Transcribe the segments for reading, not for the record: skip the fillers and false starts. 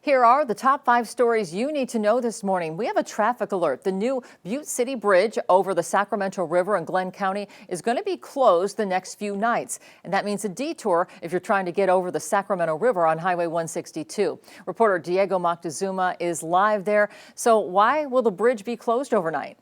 Here are the top 5 stories you need to know this morning. We have a traffic alert. The new Butte City Bridge over the Sacramento River in Glenn County is going to be closed the next few nights. And that means a detour if you're trying to get over the Sacramento River on Highway 162. Reporter Diego Moctezuma is live there. So why will the bridge be closed overnight?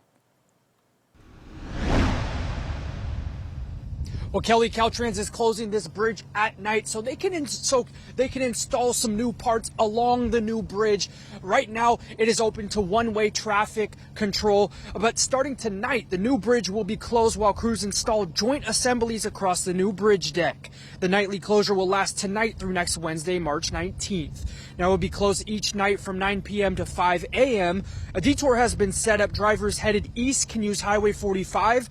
Well, Kelly, Caltrans is closing this bridge at night so they can install some new parts along the new bridge. Right now, it is open to one-way traffic control, but starting tonight, the new bridge will be closed while crews install joint assemblies across the new bridge deck. The nightly closure will last tonight through next Wednesday, March 19th. Now, it will be closed each night from 9 p.m. to 5 a.m. A detour has been set up. Drivers headed east can use Highway 45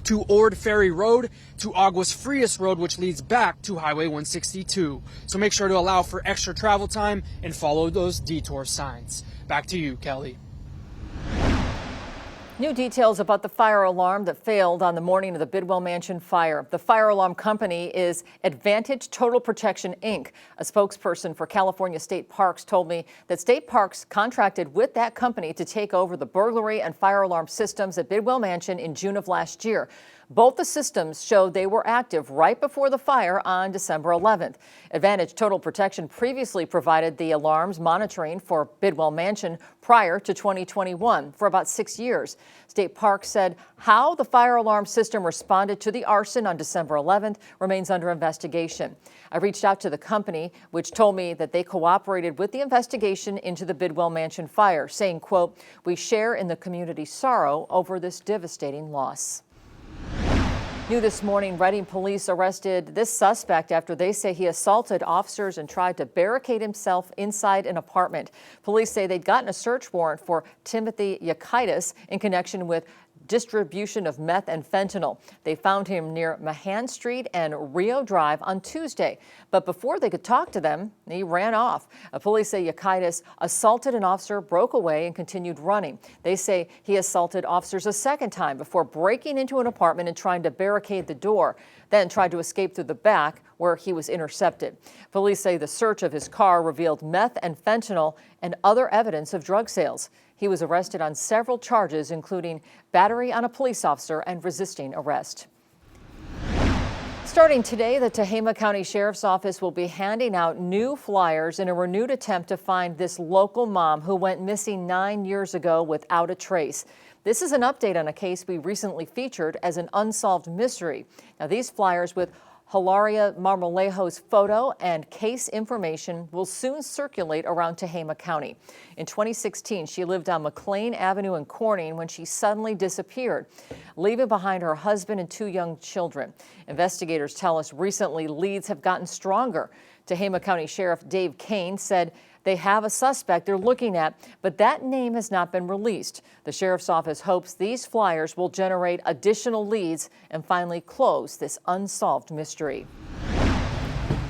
to Ord Ferry Road to Aguas Frias Road, which leads back to Highway 162. So make sure to allow for extra travel time and follow those detour signs. Back to you, Kelly. New details about the fire alarm that failed on the morning of the Bidwell Mansion fire. The fire alarm company is Advantage Total Protection, Inc. A spokesperson for California State Parks told me that State Parks contracted with that company to take over the burglary and fire alarm systems at Bidwell Mansion in June of last year. Both the systems showed they were active right before the fire on December 11th. Advantage Total Protection previously provided the alarms monitoring for Bidwell Mansion prior to 2021 for about 6 years. State Parks said how the fire alarm system responded to the arson on December 11th remains under investigation. I reached out to the company, which told me that they cooperated with the investigation into the Bidwell Mansion fire, saying, quote, "We share in the community's sorrow over this devastating loss." New this morning, Reading police arrested this suspect after they say he assaulted officers and tried to barricade himself inside an apartment. Police say they'd gotten a search warrant for Timothy Yakaitis in connection with distribution of meth and fentanyl. They found him near Mahan Street and Rio Drive on Tuesday. But before they could talk to them, he ran off. Police say Yakaitis assaulted an officer, broke away, and continued running. They say he assaulted officers a second time before breaking into an apartment and trying to barricade the door, then tried to escape through the back where he was intercepted. Police say the search of his car revealed meth and fentanyl and other evidence of drug sales. He was arrested on several charges, including battery on a police officer and resisting arrest. Starting today, the Tehama County Sheriff's Office will be handing out new flyers in a renewed attempt to find this local mom who went missing 9 years ago without a trace. This is an update on a case we recently featured as an unsolved mystery. Now, these flyers with Hilaria Marmolejo's photo and case information will soon circulate around Tehama County. In 2016, she lived on McLean Avenue in Corning when she suddenly disappeared, leaving behind her husband and 2 young children. Investigators tell us recently leads have gotten stronger. Tehama County Sheriff Dave Kane said they have a suspect they're looking at, but that name has not been released. The sheriff's office hopes these flyers will generate additional leads and finally close this unsolved mystery.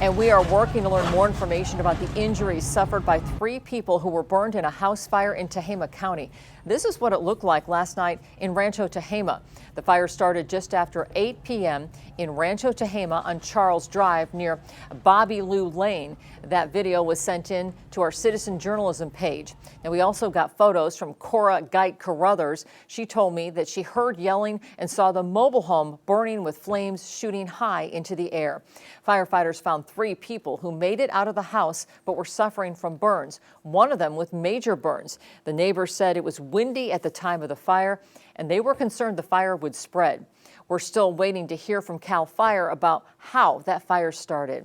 And we are working to learn more information about the injuries suffered by 3 people who were burned in a house fire in Tehama County. This is what it looked like last night in Rancho Tehama. The fire started just after 8 p.m. in Rancho Tehama on Charles Drive near Bobby Lou Lane. That video was sent in to our citizen journalism page. Now, we also got photos from Cora Geit Carruthers. She told me that she heard yelling and saw the mobile home burning with flames shooting high into the air. Firefighters found 3 people who made it out of the house but were suffering from burns, one of them with major burns. The neighbors said it was windy at the time of the fire, and they were concerned the fire would spread. We're still waiting to hear from CAL FIRE about how that fire started.